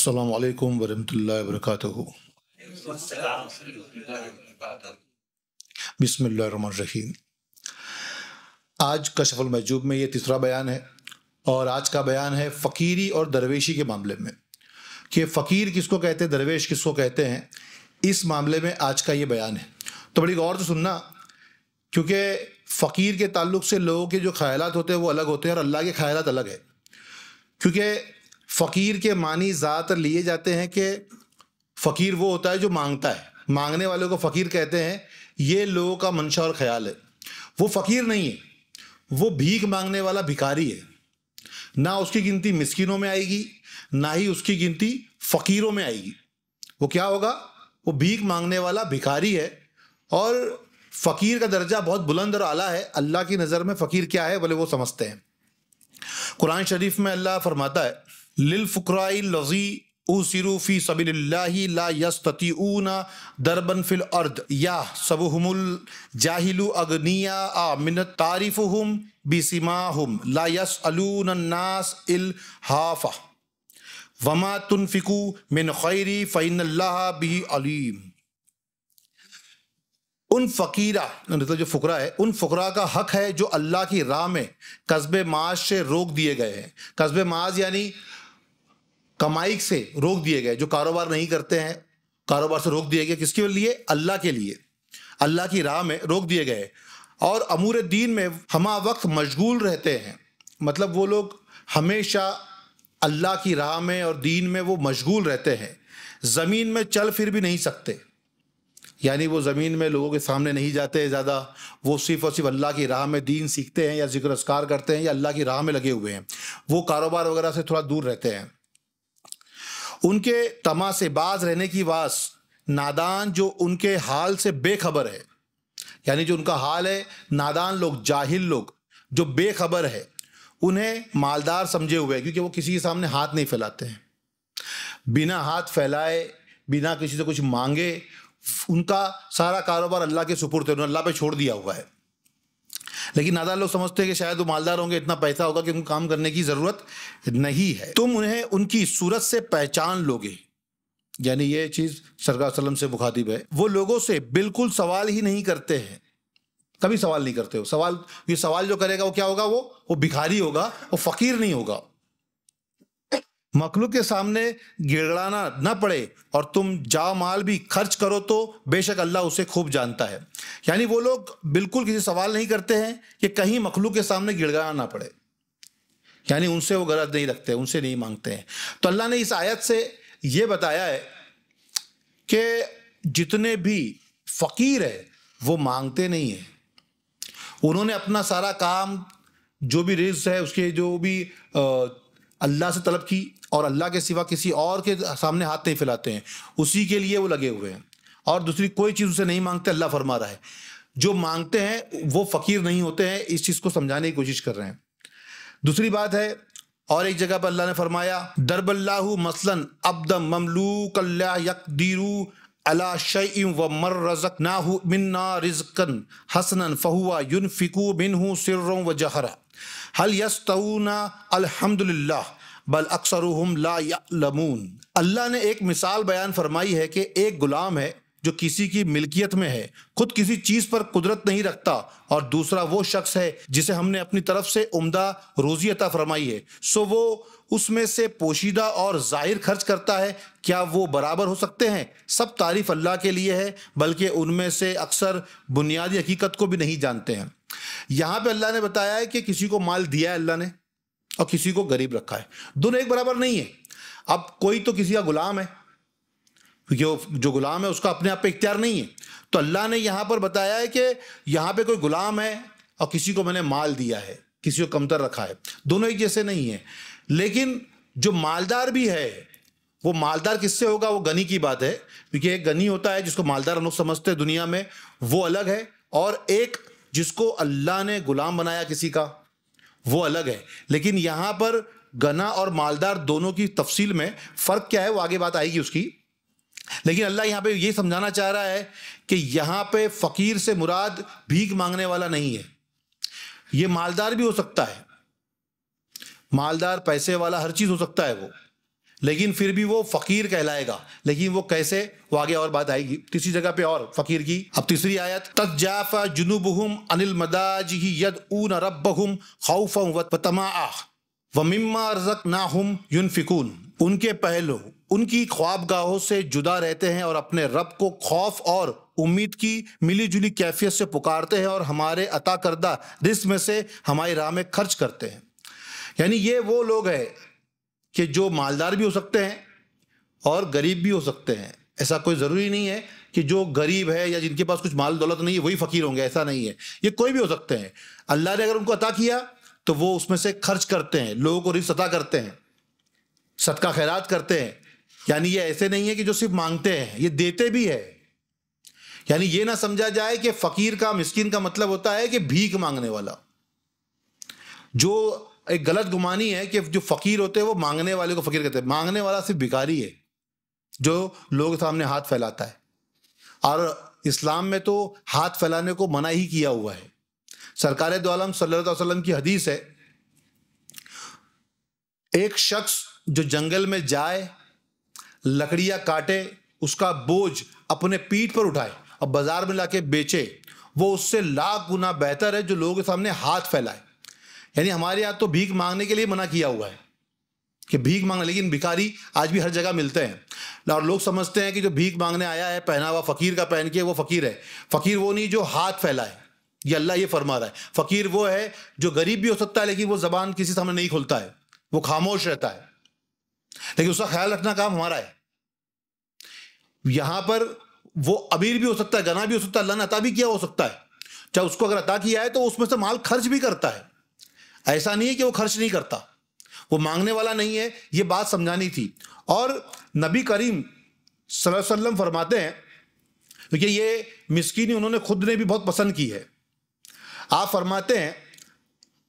अस्सलामु अलैकुम वरहमतुल्लाहि वबरकातुहू। बिस्मिल्लाहिर्रहमानिर्रहीम। आज कशफुल महजूब में ये तीसरा बयान है और आज का बयान है फ़कीरी और दरवेशी के मामले में कि फ़कीर किसको कहते हैं, दरवेश किसको कहते हैं। इस मामले में आज का ये बयान है, तो बड़ी गौर से सुनना, क्योंकि फ़कीर के ताल्लुक़ से लोगों के जो ख़यालात होते हैं वो अलग होते हैं और अल्लाह के ख़यालात अलग है। क्योंकि फ़कीर के मानी ज़्यादातर लिए जाते हैं कि फ़कीर वो होता है जो मांगता है, मांगने वाले को फ़कीर कहते हैं। ये लोगों का मंशा और ख़याल है। वो फ़कीर नहीं है, वो भीख मांगने वाला भिखारी है। ना उसकी गिनती मिस्किनों में आएगी, ना ही उसकी गिनती फ़कीरों में आएगी। वो क्या होगा? वो भीख मांगने वाला भिखारी है। और फ़कीर का दर्जा बहुत बुलंद और आला है। अल्लाह की नज़र में फ़कीर क्या है बोले वो समझते हैं। कुरान शरीफ में अल्लाह फरमाता है, लिल फुकराइल लज़ी उसिरू फी सबिलिल्लाहि ला यस्ततीऊना दरबन फिल अर्द या सबहुमुल जाहिलु अगनिया मिनत तारिफुहुम बिसिमाहुम ला यसअलून नास इल हाफा वमा तुनफिकू मिन खैरी फ़इन्नल्लाह बिही अलीम। उन फ़कीरा मतलब जो फ़ुकरा है, उन फ़ुकरा का हक है जो अल्लाह की राह में कस्बे माश से रोक दिए गए हैं। कस्बे माश यानी कमाई से रोक दिए गए, जो कारोबार नहीं करते हैं, कारोबार से रोक दिए गए। किसके लिए? अल्लाह के लिए, अल्लाह की राह में रोक दिए गए। और अमूर दीन में हमा वक्त मशगूल रहते हैं, मतलब वो लोग हमेशा अल्लाह की राह में और दीन में वो मशगूल रहते हैं। ज़मीन में चल फिर भी नहीं सकते, यानी वो ज़मीन में लोगों के सामने नहीं जाते ज़्यादा। वो सिर्फ़ और सिर्फ अल्लाह की राह में दीन सीखते हैं या ज़िक्र अस्कार करते हैं या अल्लाह की राह में लगे हुए हैं। वो कारोबार वगैरह से थोड़ा दूर रहते हैं। उनके तमा से बाज रहने की वास नादान जो उनके हाल से बेखबर है, यानी जो उनका हाल है, नादान लोग, जाहिल लोग जो बेखबर है, उन्हें मालदार समझे हुए, क्योंकि वो किसी के सामने हाथ नहीं फैलाते हैं। बिना हाथ फैलाए, बिना किसी से कुछ मांगे उनका सारा कारोबार अल्लाह के सुपुर्द है, उन्होंने अल्लाह पे छोड़ दिया हुआ है। लेकिन नादान लोग समझते हैं कि शायद वो मालदार होंगे, इतना पैसा होगा कि उनको काम करने की ज़रूरत नहीं है। तुम उन्हें उनकी सूरत से पहचान लोगे, यानी ये चीज़ सरकार सल्लम से मुखातिब है। वो लोगों से बिल्कुल सवाल ही नहीं करते हैं, कभी सवाल नहीं करते हो। ये सवाल जो करेगा वो क्या होगा? वो भिखारी होगा, वो फ़कीर नहीं होगा। मखलूक के सामने गिड़गड़ाना न पड़े और तुम जाओ माल भी खर्च करो तो बेशक अल्लाह उसे खूब जानता है। यानी वो लोग बिल्कुल किसी सवाल नहीं करते हैं कि कहीं मखलूक के सामने गिड़गड़ाना ना पड़े, यानी उनसे वो गरज नहीं रखते, उनसे नहीं मांगते हैं। तो अल्लाह ने इस आयत से ये बताया है कि जितने भी फ़कीर है वो मांगते नहीं हैं। उन्होंने अपना सारा काम, जो भी रिज़्क़ है उसके, जो भी अल्लाह से तलब की और अल्लाह के सिवा किसी और के सामने हाथ नहीं फैलाते हैं, उसी के लिए वो लगे हुए हैं और दूसरी कोई चीज़ उसे नहीं मांगते। अल्लाह फरमा रहा है जो मांगते हैं वो फ़कीर नहीं होते हैं। इस चीज़ को समझाने की कोशिश कर रहे हैं। दूसरी बात है, और एक जगह पर अल्लाह ने फरमाया, दरबल्लाहु मसलन अब्दम ममलूकन ला यक़दीरू अला शैइन व मर रज़क़नाहु मिन्ना रिज़्क़न हसनन फहुवा युनफ़िकु मिन्हु सिर्रन व जहरा हल यस्तऊना अल्हम्दुलिल्लाह बल अक्सरुहुम ला यअलमून। अल्लाह ने एक मिसाल बयान फरमाई है कि एक गुलाम है जो किसी की मिल्कियत में है, खुद किसी चीज़ पर कुदरत नहीं रखता, और दूसरा वो शख्स है जिसे हमने अपनी तरफ से उम्दा रोज़ी अता फरमाई है, सो वो उसमें से पोशीदा और ज़ाहिर खर्च करता है। क्या वो बराबर हो सकते हैं? सब तारीफ़ अल्लाह के लिए है, बल्कि उनमें से अक्सर बुनियादी हकीकत को भी नहीं जानते हैं। यहाँ पे अल्लाह ने बताया है कि किसी को माल दिया है अल्लाह ने और किसी को गरीब रखा है, दोनों एक बराबर नहीं है। अब कोई तो किसी का गुलाम है, क्योंकि जो गुलाम है उसका अपने आप पे इख्तियार नहीं है, तो अल्लाह ने यहाँ पर बताया है कि यहाँ पे कोई गुलाम है और किसी को मैंने माल दिया है, किसी को कमतर रखा है, दोनों एक जैसे नहीं है। लेकिन जो मालदार भी है, वो मालदार किससे होगा? वो गनी की बात है, क्योंकि एक गनी होता है जिसको मालदार हम लोग समझते हैं दुनिया में, वो अलग है, और एक जिसको अल्लाह ने गुलाम बनाया किसी का, वो अलग है। लेकिन यहाँ पर गना और मालदार दोनों की तफसील में फ़र्क क्या है वो आगे बात आएगी उसकी। लेकिन अल्लाह यहाँ पे ये समझाना चाह रहा है कि यहाँ पे फ़कीर से मुराद भीख मांगने वाला नहीं है। ये मालदार भी हो सकता है, मालदार पैसे वाला हर चीज़ हो सकता है वो, लेकिन फिर भी वो फकीर कहलाएगा। लेकिन वो कैसे, वो आगे और बात आएगी तीसरी जगह पे और फकीर की। अब तीसरी आयत, तजाफा जुनुबुहुम अनिल मदाजिहि यदऊन रब्बहुम खौफन व तमाआ व मिम्मा रज़क़नाहुम युनफिकून। उनके पहलू उनकी ख्वाबगाहों से जुदा रहते हैं और अपने रब को खौफ और उम्मीद की मिली जुली कैफियत से पुकारते हैं और हमारे अता करदा रिज़्क़ में से हमारी राह में खर्च करते हैं। यानी ये वो लोग हैं कि जो मालदार भी हो सकते हैं और गरीब भी हो सकते हैं। ऐसा कोई ज़रूरी नहीं है कि जो गरीब है या जिनके पास कुछ माल दौलत नहीं है वही फ़कीर होंगे, ऐसा नहीं है। ये कोई भी हो सकते हैं। अल्लाह ने अगर उनको अता किया तो वो उसमें से खर्च करते हैं, लोगों को रिज़्क़ अता करते हैं, सदका खैरात करते हैं। यानी ये ऐसे नहीं है कि जो सिर्फ मांगते हैं, ये देते भी है। यानी ये ना समझा जाए कि फ़कीर का, मिस्किन का मतलब होता है कि भीख मांगने वाला। जो एक गलत गुमानी है कि जो फकीर होते हैं वो मांगने वाले को फकीर कहते हैं। मांगने वाला सिर्फ भिखारी है जो लोगों के सामने हाथ फैलाता है, और इस्लाम में तो हाथ फैलाने को मना ही किया हुआ है। सरकार दो आलम सल्लल्लाहु अलैहि वसल्लम की हदीस है, एक शख्स जो जंगल में जाए, लकड़ियां काटे, उसका बोझ अपने पीठ पर उठाए और बाजार में लाके बेचे, वो उससे लाख गुना बेहतर है जो लोगों के सामने हाथ फैलाए। यानी हमारे यहाँ तो भीख मांगने के लिए मना किया हुआ है कि भीख मांगना, लेकिन भिखारी आज भी हर जगह मिलते हैं और लोग समझते हैं कि जो भीख मांगने आया है पहना हुआ फकीर का पहन के वो फकीर है। फकीर वो नहीं जो हाथ फैलाए, ये अल्लाह ये फरमा रहा है। फकीर वो है जो गरीब भी हो सकता है लेकिन वो जबान किसी सामने नहीं खुलता है, वो खामोश रहता है, लेकिन उसका ख्याल रखना काम हमारा है। यहां पर वो अमीर भी हो सकता है, गना भी हो सकता है, अल्लाह ने अता भी किया हो सकता है। चाहे उसको अगर अता किया है तो उसमें से माल खर्च भी करता है। ऐसा नहीं है कि वो खर्च नहीं करता, वो मांगने वाला नहीं है। ये बात समझानी थी। और नबी करीम सल्लल्लाहु अलैहि वसल्लम फरमाते हैं, क्योंकि ये मिस्कीनी उन्होंने खुद ने भी बहुत पसंद की है। आप फरमाते हैं,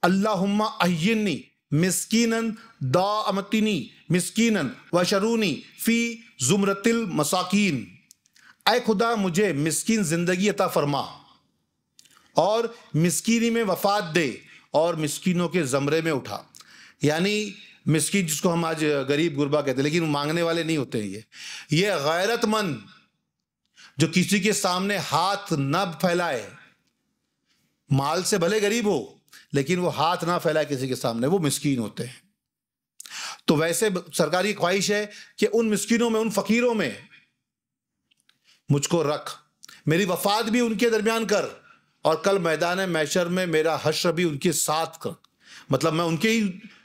अल्लाहुम्मा अय्यिनी मिस्कीनन दाअमतिनी मिस्कीनन वशरूनी फी जुमरतिल मसाकीन। ऐ खुदा मुझे मिस्कीन जिंदगी अता फरमा और मिस्कीनी में वफात दे और मिस्कीनों के ज़मरे में उठा। यानी मिस्कीन जिसको हम आज गरीब गुरबा कहते हैं, लेकिन वो मांगने वाले नहीं होते हैं। ये गैरतमंद जो किसी के सामने हाथ न फैलाए, माल से भले गरीब हो लेकिन वो हाथ ना फैलाए किसी के सामने, वो मिस्कीन होते हैं। तो वैसे सरकारी ख्वाहिश है कि उन मिस्कीनों में, उन फकीरों में मुझको रख, मेरी वफात भी उनके दरमियान कर और कल मैदान मैशर में मेरा हश्र भी उनके साथ कर। मतलब मैं उनके ही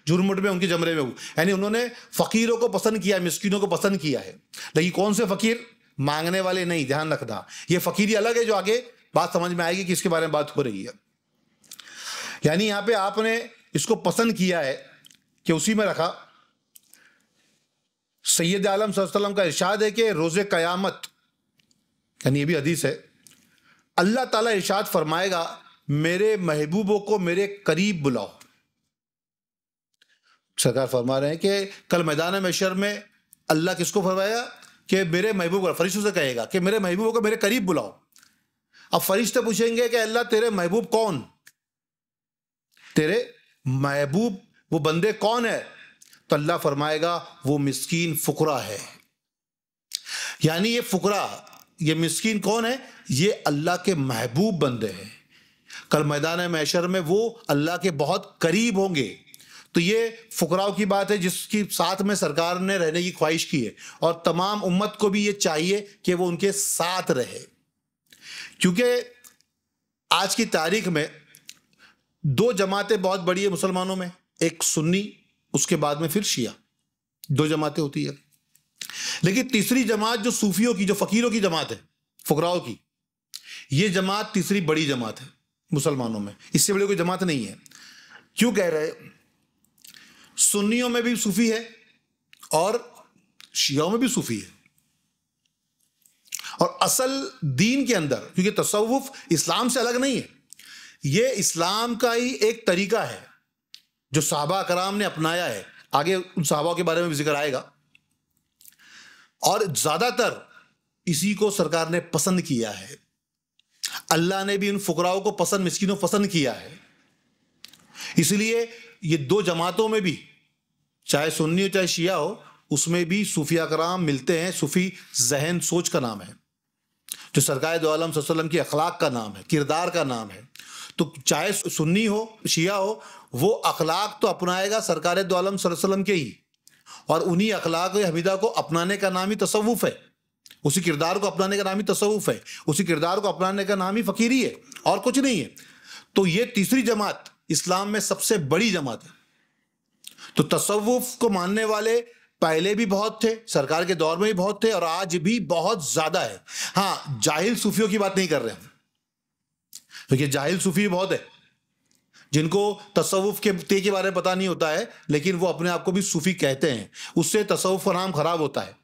झुरमुट में, उनके जमरे में हूँ। यानी उन्होंने फकीरों को पसंद किया, मिस्किनों को पसंद किया है। लेकिन कौन से फकीर? मांगने वाले नहीं, ध्यान रखना। ये फकीरी अलग है, जो आगे बात समझ में आएगी कि इसके बारे में बात हो रही है। यानी यहाँ पे आपने इसको पसंद किया है कि उसी में रखा। सैयद आलम सल्लल्लाहु अलैहि वसल्लम का इरशाद है कि रोज़े क़यामत, यानी ये भी हदीस है, अल्लाह ताला इरशाद फरमाएगा, मेरे महबूबों को मेरे करीब बुलाओ। सरकार फरमा रहे हैं कि कल मैदान महशर में अल्लाह किसको फरमाएगा कि मेरे महबूब को, फरिश्तों से कहेगा कि मेरे महबूबों को मेरे करीब बुलाओ। अब फरिश्ते पूछेंगे कि अल्लाह तेरे महबूब कौन, तेरे महबूब वो बंदे कौन है? तो अल्लाह फरमाएगा वो मिस्कीन फुकरा है। यानी ये फुकरा, ये मिस्कीन कौन है? ये अल्लाह के महबूब बंदे हैं। कल मैदान महशर में वो अल्लाह के बहुत करीब होंगे। तो ये फुकराओं की बात है जिसकी साथ में सरकार ने रहने की ख्वाहिश की है, और तमाम उम्मत को भी ये चाहिए कि वो उनके साथ रहे। क्योंकि आज की तारीख में दो जमातें बहुत बड़ी है मुसलमानों में, एक सुन्नी, उसके बाद में फिर शिया, दो जमातें होती है। लेकिन तीसरी जमात जो सूफियों की, जो फकीरों की जमात है, फुकराओं की, ये जमात तीसरी बड़ी जमात है मुसलमानों में। इससे बड़ी कोई जमात नहीं है। क्यों कह रहे? सुन्नियों में भी सूफी है और शियाओं में भी सूफी है। और असल दीन के अंदर, क्योंकि तसव्वुफ इस्लाम से अलग नहीं है, ये इस्लाम का ही एक तरीका है जो सहाबा कराम ने अपनाया है। आगे उन सहाबा के बारे में भी जिक्र आएगा। और ज्यादातर इसी को सरकार ने पसंद किया है। अल्लाह ने भी उन फुकराओं को पसंद, मिस्किनों को पसंद किया है। इसलिए ये दो जमातों में भी, चाहे सुन्नी हो चाहे शिया हो, उसमें भी सूफिया कराम मिलते हैं। सूफी जहन सोच का नाम है, जो सरकार दो आलम सल्लल्लाहु अलैहि वसल्लम की अखलाक का नाम है, किरदार का नाम है। तो चाहे सुन्नी हो शिया हो, वो अखलाक तो अपनाएगा सरकार दो आलम सल्लल्लाहु अलैहि वसल्लम के ही, और उन्हीं अखलाक हमीदा को अपनाने का नाम ही तसव्वुफ है। उसी किरदार को अपनाने का नाम ही तसव्वुफ है, उसी किरदार को अपनाने का नाम ही फकीरी है, और कुछ नहीं है। तो ये तीसरी जमात इस्लाम में सबसे बड़ी जमात है। तो तसव्वुफ को मानने वाले पहले भी बहुत थे, सरकार के दौर में भी बहुत थे, और आज भी बहुत ज्यादा है। हाँ, जाहिल सूफियों की बात नहीं कर रहे हैं, क्योंकि जाहिल सूफी बहुत है जिनको तसव्वुफ के बारे में पता नहीं होता है, लेकिन वो अपने आप को भी सूफी कहते हैं। उससे तसव्वुफ का नाम खराब होता है,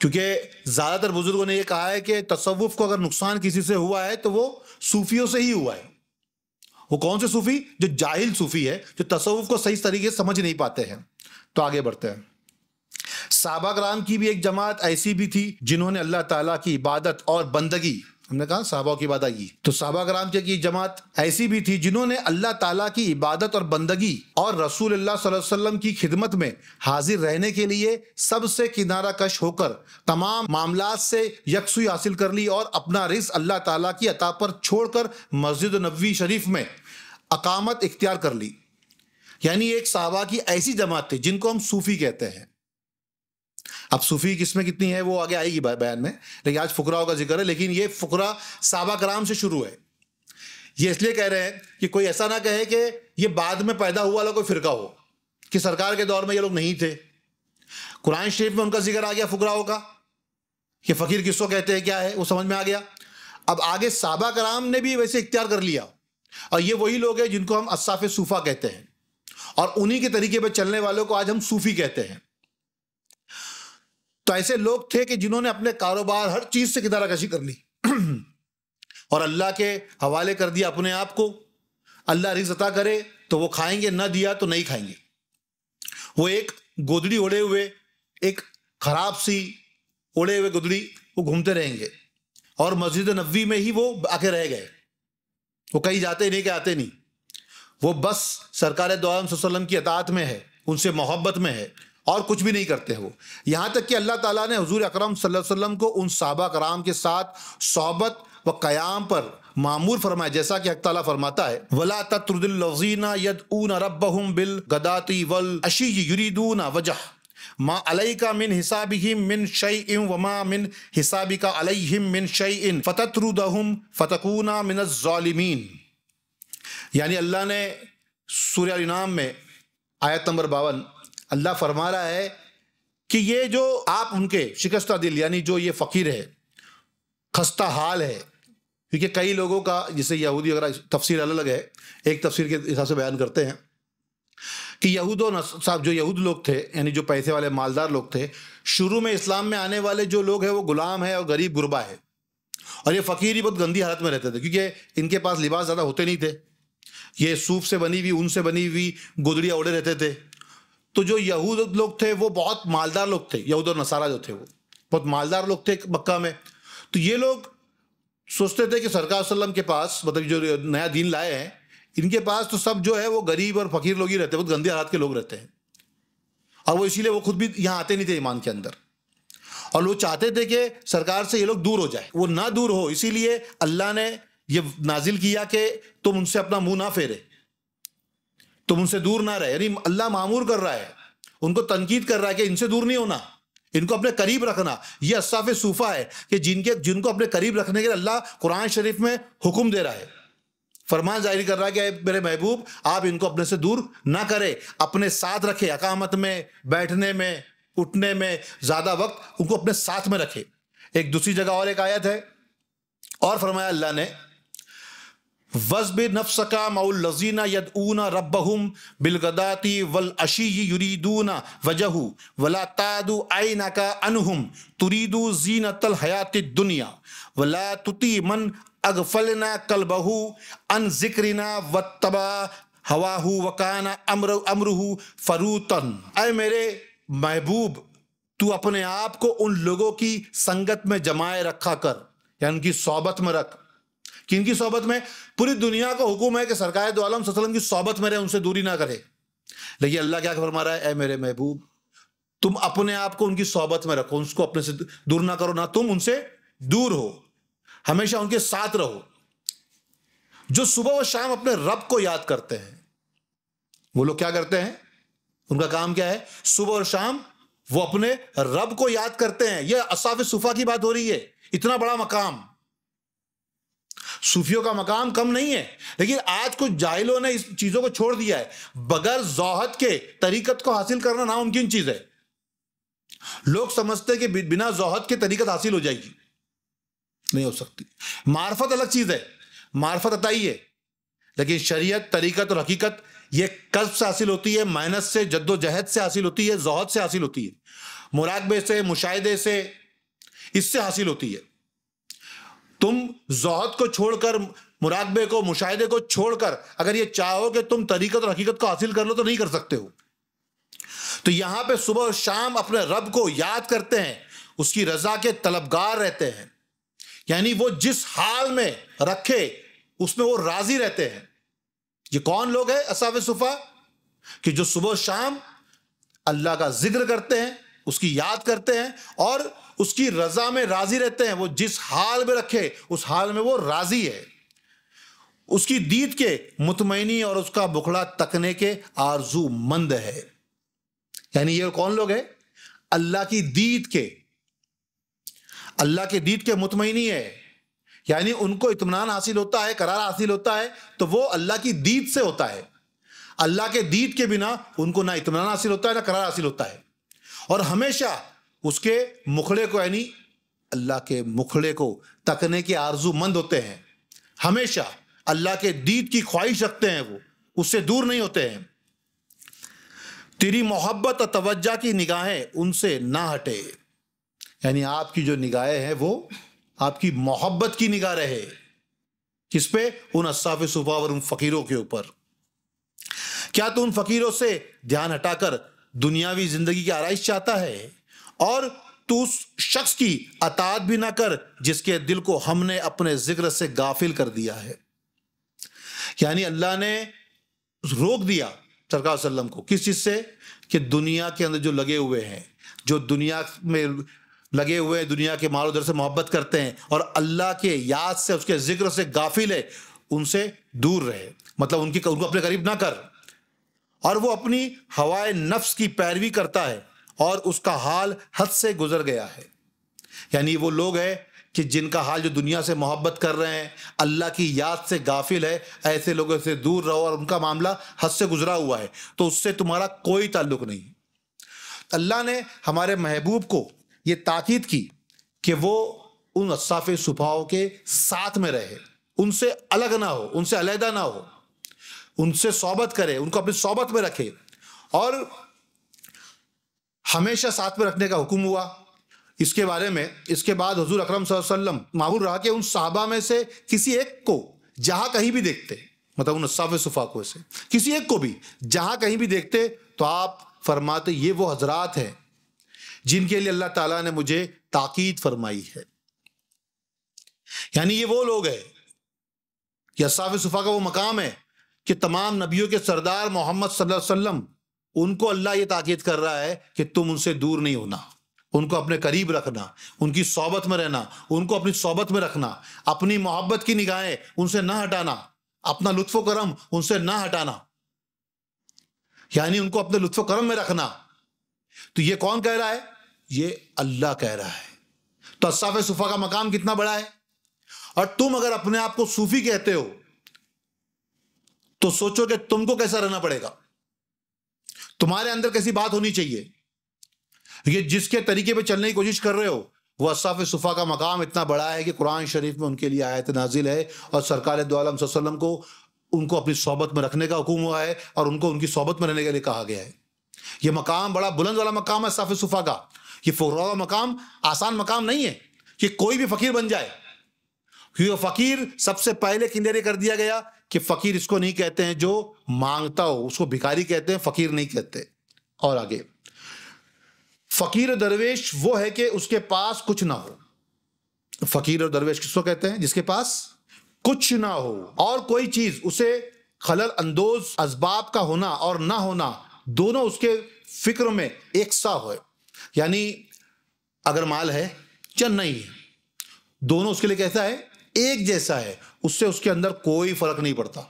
क्योंकि ज्यादातर बुजुर्गों ने यह कहा है कि तसव्वुफ को अगर नुकसान किसी से हुआ है तो वो सूफियों से ही हुआ है। वो कौन से सूफी? जो जाहिल सूफी है, जो तसव्वुफ को सही तरीके से समझ नहीं पाते हैं। तो आगे बढ़ते हैं। सहाबा कराम की भी एक जमात ऐसी भी थी जिन्होंने अल्लाह ताला की इबादत और बंदगी, हमने कहा सहाबा की इबादत की, तो सहाबा कराम की जमात ऐसी भी थी जिन्होंने अल्लाह ताला की इबादत और बंदगी और रसूलुल्लाह सल्लल्लाहु अलैहि वसल्लम की खिदमत में हाजिर रहने के लिए सबसे किनारा कश होकर तमाम मामलात से यकसुई हासिल कर ली, और अपना रिज़्क़ अल्लाह ताला की अता पर छोड़कर मस्जिद नबवी शरीफ में अकामत इख्तियार कर ली। यानी एक सहाबा की ऐसी जमात थी जिनको हम सूफी कहते हैं। अब सूफी किसमें कितनी है वो आगे आएगी बयान में, लेकिन आज फुकराओं का जिक्र है। लेकिन ये फुकरा सहाबा कराम से शुरू है। ये इसलिए कह रहे हैं कि कोई ऐसा ना कहे कि ये बाद में पैदा हुआ वाला कोई फिरका हो, कि सरकार के दौर में ये लोग नहीं थे। कुरान शरीफ में उनका जिक्र आ गया फुकराओं का, कि फकीर किसको कहते हैं, क्या है, वो समझ में आ गया। अब आगे सहाबा कराम ने भी वैसे इख्तियार कर लिया, और ये वही लोग हैं जिनको हम अस्साफ़े सूफा कहते हैं, और उन्हीं के तरीके पर चलने वालों को आज हम सूफी कहते हैं। तो ऐसे लोग थे कि जिन्होंने अपने कारोबार हर चीज से किनाराकशी कर ली और अल्लाह के हवाले कर दिया अपने आप को। अल्लाह रिज़्क़ अता करे तो वो खाएंगे, न दिया तो नहीं खाएंगे। वो एक गोदड़ी ओढ़े हुए, एक खराब सी ओढ़े हुए गोदड़ी वो घूमते रहेंगे, और मस्जिद नबवी में ही वो आके रह गए। वो कहीं जाते नहीं, कि आते नहीं। वो बस सरकार दो आलम सल्लल्लाहु अलैहि वसल्लम की अताअत में है, उनसे मोहब्बत में है, और कुछ भी नहीं करते हैं वो। यहाँ तक कि अल्लाह ताला ने हुजूर अकरम सल्लल्लाहु अलैहि वसल्लम को उन सहाबा कराम के साथ सोहबत व क़याम पर मामूर फरमाया, जैसा कि हक़ ताला फरमाता है, वला तत्रुदिल लज़ीना यदऊना रब्बहुम बिल गदाती वल अशी युरीदूना वजह मा अलैका मिन हिसाबिहिम मिन शैइन व मा मिन हिसाबिका अलैहिम मिन शैइन फतत्रुदहुम फतकूना मिनज़ ज़ालिमीन। यानी अल्लाह ने सूरह अल-इनाम में आयत नंबर 52 अल्लाह फरमा रहा है कि ये जो आप उनके शिकस्ता दिल, यानी जो ये फ़कीर है, खस्ता हाल है, क्योंकि कई लोगों का, जैसे यहूदी वगैरह तफसीर अलग है, एक तफसीर के हिसाब से बयान करते हैं कि साहब जो यहूद लोग थे, यानी जो पैसे वाले मालदार लोग थे, शुरू में इस्लाम में आने वाले जो लोग हैं वो गुलाम है और गरीब गुरबा है, और ये फ़कीर ही बहुत गंदी हालत में रहते थे, क्योंकि इनके पास लिबास ज़्यादा होते नहीं थे। ये सूफ से बनी हुई, ऊन से बनी हुई गोदड़ियाँ ओढ़े रहते थे। तो जो यहूद लोग थे वो बहुत मालदार लोग थे, यहूद और नसारा जो थे वो बहुत मालदार लोग थे मक्का में। तो ये लोग सोचते थे कि सरकार सल्लम के पास, मतलब जो नया दीन लाए हैं, इनके पास तो सब जो है वो गरीब और फकीर लोग ही रहते हैं, बहुत गंदे हालात के लोग रहते हैं, और वो इसीलिए वो खुद भी यहाँ आते नहीं थे ईमान के अंदर, और लोग चाहते थे कि सरकार से ये लोग दूर हो जाए। वो ना दूर हो, इसीलिए अल्लाह ने ये नाजिल किया कि तुम उनसे अपना मुंह ना फेरे, तुम उनसे दूर ना रहे। यानी अल्लाह मामूर कर रहा है, उनको तनकीद कर रहा है कि इनसे दूर नहीं होना, इनको अपने करीब रखना। ये अस्साफ़े सूफा है कि जिनको अपने करीब रखने के लिए अल्लाह कुरान शरीफ में हुक्म दे रहा है, फरमान जारी कर रहा है कि मेरे महबूब आप इनको अपने से दूर ना करें, अपने साथ रखे, अकामत में, बैठने में, उठने में ज़्यादा वक्त उनको अपने साथ में रखे। एक दूसरी जगह और एक आयत है, और फरमाया अल्लाह ने, वज़्बिर नफ्सका मअल लज़ीना यदऊना रब्बहुम बिलगदाती वल अशी युरीदूना वजहू वला तादु ऐनका अनहुम तुरीदु ज़ीनतल हयातिद दुनिया वला तुती मन अगफलना कल्बहू अन ज़िक्रिना वत्तबा हवाहू वकाना अमरुहू फरूतन। ऐ मेरे महबूब, तू अपने आप को उन लोगों की संगत में जमाए रखा कर, यानी उनकी सोहबत में रख। किनकी सोहबत में? पूरी दुनिया को हुक्म है कि सरकार दो आलम सल्लल्लाहु अलैहि वसल्लम की सोहबत में रहे, उनसे दूरी ना करे। लेकिन अल्लाह क्या फरमा रहा है, ऐ मेरे महबूब तुम अपने आप को उनकी सोहबत में रखो, उसको अपने से दूर ना करो, ना तुम उनसे दूर हो, हमेशा उनके साथ रहो। जो सुबह व शाम अपने रब को याद करते हैं, वो लोग क्या करते हैं? उनका काम क्या है? सुबह और शाम वो अपने रब को याद करते हैं। यह अस्हाब सुफा की बात हो रही है। इतना बड़ा मकाम, सूफियों का मकाम कम नहीं है। लेकिन आज कुछ जाहिलों ने इस चीजों को छोड़ दिया है। बगैर ज़ौहद के तरीकत को हासिल करना नामुमकिन चीज है। लोग समझते हैं कि बिना ज़ौहद के तरीकत हासिल हो जाएगी, नहीं हो सकती। मार्फत अलग चीज है, मार्फत अताई है, लेकिन शरीयत, तरीकत और हकीकत ये कल्ब से हासिल होती है, मेहनत से, जद्दोजहद से हासिल होती है, ज़ौहद से हासिल होती है, मुराकबे से, मुशाहिदे से, इससे हासिल होती है। तुम ज़ौहद को छोड़कर, मुराकबे को, मुशाहिदे को छोड़कर अगर ये चाहो कि तुम तरीकत और हकीकत को हासिल कर लो तो नहीं कर सकते हो। तो यहां पे सुबह और शाम अपने रब को याद करते हैं, उसकी रजा के तलबगार रहते हैं, यानी वो जिस हाल में रखे उसमें वो राजी रहते हैं। ये कौन लोग हैं अस्हाब सुफा? कि जो सुबह शाम अल्लाह का जिक्र करते हैं, उसकी याद करते हैं और उसकी रजा में राजी रहते हैं। वो जिस हाल में रखे उस हाल में वो राजी है, उसकी दीद के मुतमईनी और उसका बुखड़ा तकने के आरजूमंद है। यानी ये कौन लोग हैं? अल्लाह की दीद के, अल्लाह के दीद के मुतमईनी है, यानी उनको इत्मीनान हासिल होता है, करार हासिल होता है तो वो अल्लाह की दीद से होता है। अल्लाह के दीद के बिना उनको ना इत्मीनान हासिल होता है, ना करार हासिल होता है। और हमेशा उसके मुखड़े को, यानी अल्लाह के मुखड़े को तकने के आरजूमंद होते हैं। हमेशा अल्लाह के दीद की ख्वाहिश रखते हैं, वो उससे दूर नहीं होते हैं। तेरी मोहब्बत और तवज्जा की निगाहें उनसे ना हटे, यानी आपकी जो निगाहें हैं वो आपकी मोहब्बत की निगाह रहे। किस पे? उन अस्हाब सुफा और उन फकीरों के ऊपर। क्या तू उन फकीरों से ध्यान हटाकर दुनियावी जिंदगी की आराइश चाहता है? और तू उस शख्स की अताअत भी ना कर जिसके दिल को हमने अपने जिक्र से गाफिल कर दिया है। यानी अल्लाह ने रोक दिया सरकार सल्लम को किस चीज से? कि दुनिया के अंदर जो लगे हुए हैं, जो दुनिया में लगे हुए हैं, दुनिया के मालो दर से मोहब्बत करते हैं और अल्लाह के याद से, उसके जिक्र से गाफिल है, उनसे दूर रहे। मतलब उनको अपने करीब ना कर। और वो अपनी हवाए नफ्स की पैरवी करता है और उसका हाल हद से गुजर गया है। यानी वो लोग हैं कि जिनका हाल, जो दुनिया से मोहब्बत कर रहे हैं, अल्लाह की याद से गाफिल है, ऐसे लोगों से दूर रहो। और उनका मामला हद से गुजरा हुआ है, तो उससे तुम्हारा कोई ताल्लुक नहीं। अल्लाह ने हमारे महबूब को ये ताकीद की कि वो उन अस्हाब सुफाओं के साथ में रहे, उनसे अलग ना हो, उनसे अलहदा ना हो, उनसे सोबत करे, उनको अपनी सोबत में रखे और हमेशा साथ में रखने का हुक्म हुआ। इसके बारे में इसके बाद हुजूर अकरम सल्लल्लाहु अलैहि वसल्लम मामूल रहा कि उन साहबा में से किसी एक को जहां कहीं भी देखते, मतलब उन अस्हाब सुफा को से किसी एक को भी जहां कहीं भी देखते तो आप फरमाते, ये वो हजरात हैं जिनके लिए अल्लाह ताला ने मुझे ताकीद फरमाई है। यानी ये वो लोग हैं, ये अस्हाब सुफा का वो मकाम है कि तमाम नबियों के सरदार मोहम्मद सल्लल्लाहु अलैहि वसल्लम, उनको अल्लाह ये ताकीद कर रहा है कि तुम उनसे दूर नहीं होना, उनको अपने करीब रखना, उनकी सोबत में रहना, उनको अपनी सोबत में रखना, अपनी मोहब्बत की निगाहें उनसे ना हटाना, अपना लुत्फ़ो करम उनसे ना हटाना, यानी उनको अपने लुत्फ़ो करम में रखना। तो ये कौन कह रहा है? ये अल्लाह कह रहा है। तो अस्हाब सुफा का मकाम कितना बड़ा है। और तुम अगर अपने आप को सूफी कहते हो तो सोचो कि तुमको कैसा रहना पड़ेगा, तुम्हारे अंदर कैसी बात होनी चाहिए। ये जिसके तरीके पे चलने की कोशिश कर रहे हो, वो अस्हाब सुफा का मकाम इतना बड़ा है कि कुरान शरीफ में उनके लिए आयत नाजिल है और सरकार दो आलम सल्लल्लाहु अलैहि वसल्लम को उनको अपनी सोबत में रखने का हुक्म हुआ है और उनको उनकी सोबत में रहने के लिए कहा गया है। ये मकाम बड़ा बुलंद वाला मकाम है अस्हाब सुफा का। ये फौरा मकाम आसान मकाम नहीं है कि कोई भी फकीर बन जाए। क्योंकि फकीर सबसे पहले क्लियर कर दिया गया कि फकीर इसको नहीं कहते हैं जो मांगता हो, उसको भिखारी कहते हैं, फकीर नहीं कहते। और आगे, फकीर दरवेश वो है कि उसके पास कुछ ना हो। फकीर और दरवेश किसको कहते हैं? जिसके पास कुछ ना हो और कोई चीज उसे खलल अंदोज असबाब का होना और ना होना दोनों उसके फिक्र में एक सा हो। यानी अगर माल है या नहीं है, दोनों उसके लिए कैसा है, एक जैसा है, उससे उसके अंदर कोई फर्क नहीं पड़ता,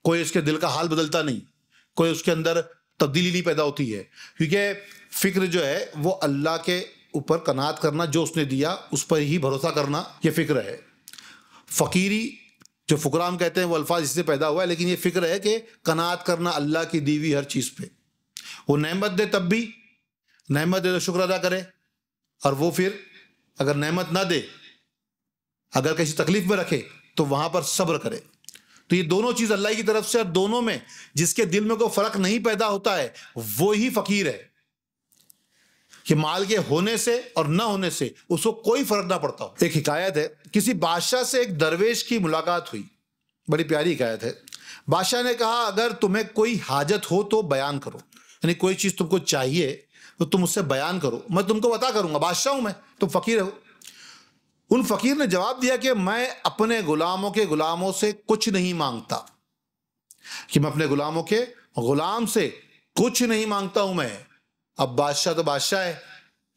कोई उसके दिल का हाल बदलता नहीं, कोई उसके अंदर तब्दीली नहीं पैदा होती है, क्योंकि फिक्र जो है वो अल्लाह के ऊपर कनात करना, जो उसने दिया उस पर ही भरोसा करना, ये फिक्र है। फकीरी जो फुकरा हम कहते हैं वो अल्फाज इससे पैदा हुआ है, लेकिन ये फिक्र है कि कनात करना अल्लाह की दी हुई हर चीज़ पे। वो नेमत दे तब भी, नेमत दे तो शुक्र अदा करे, और वो फिर अगर नेमत ना दे, अगर किसी तकलीफ में रखे तो वहां पर सब्र करे। तो ये दोनों चीज अल्लाह की तरफ से, और दोनों में जिसके दिल में कोई फर्क नहीं पैदा होता है वो ही फकीर है, कि माल के होने से और ना होने से उसको कोई फर्क ना पड़ता हो। एक हिकायत है, किसी बादशाह से एक दरवेश की मुलाकात हुई, बड़ी प्यारी हिकायत है। बादशाह ने कहा, अगर तुम्हें कोई हाजत हो तो बयान करो, यानी कोई चीज तुमको चाहिए तो तुम उससे बयान करो, मैं तुमको बता करूंगा, बादशाह हूं मैं, तुम फकीर हो। उन फकीर ने जवाब दिया कि मैं अपने गुलामों के गुलामों से कुछ नहीं मांगता, कि मैं अपने गुलामों के गुलाम से कुछ नहीं मांगता हूं मैं। अब बादशाह तो बादशाह है,